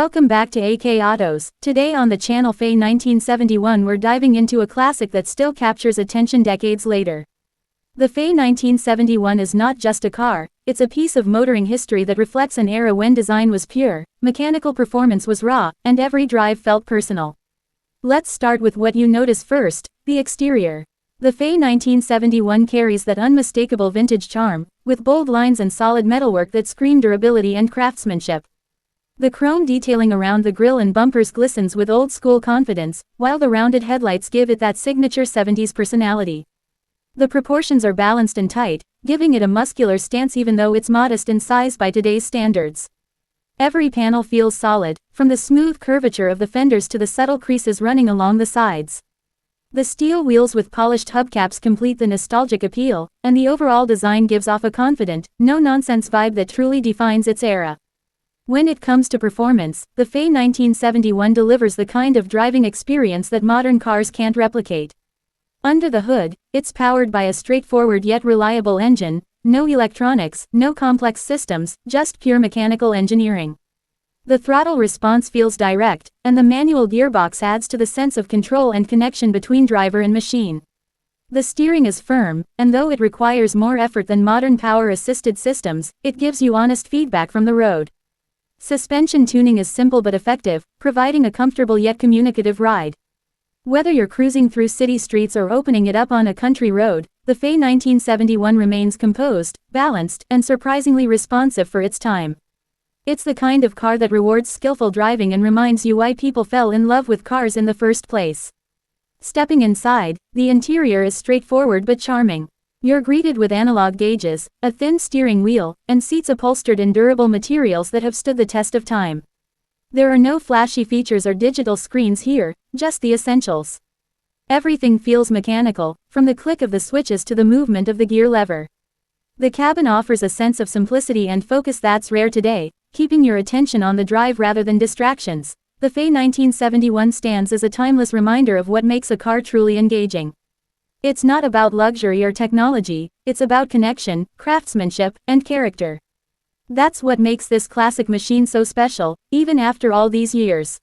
Welcome back to AK Autos. Today on the channel FEY 1971 we're diving into a classic that still captures attention decades later. The FEY 1971 is not just a car, it's a piece of motoring history that reflects an era when design was pure, mechanical performance was raw, and every drive felt personal. Let's start with what you notice first, the exterior. The FEY 1971 carries that unmistakable vintage charm, with bold lines and solid metalwork that scream durability and craftsmanship. The chrome detailing around the grille and bumpers glistens with old-school confidence, while the rounded headlights give it that signature 70s personality. The proportions are balanced and tight, giving it a muscular stance even though it's modest in size by today's standards. Every panel feels solid, from the smooth curvature of the fenders to the subtle creases running along the sides. The steel wheels with polished hubcaps complete the nostalgic appeal, and the overall design gives off a confident, no-nonsense vibe that truly defines its era. When it comes to performance, the FEY 1971 delivers the kind of driving experience that modern cars can't replicate. Under the hood, it's powered by a straightforward yet reliable engine, no electronics, no complex systems, just pure mechanical engineering. The throttle response feels direct, and the manual gearbox adds to the sense of control and connection between driver and machine. The steering is firm, and though it requires more effort than modern power-assisted systems, it gives you honest feedback from the road. Suspension tuning is simple but effective, providing a comfortable yet communicative ride. Whether you're cruising through city streets or opening it up on a country road, the FEY 1971 remains composed, balanced, and surprisingly responsive for its time. It's the kind of car that rewards skillful driving and reminds you why people fell in love with cars in the first place. Stepping inside, the interior is straightforward but charming. You're greeted with analog gauges, a thin steering wheel, and seats upholstered in durable materials that have stood the test of time. There are no flashy features or digital screens here, just the essentials. Everything feels mechanical, from the click of the switches to the movement of the gear lever. The cabin offers a sense of simplicity and focus that's rare today, keeping your attention on the drive rather than distractions. The FEY 1971 stands as a timeless reminder of what makes a car truly engaging. It's not about luxury or technology, it's about connection, craftsmanship, and character. That's what makes this classic machine so special, even after all these years.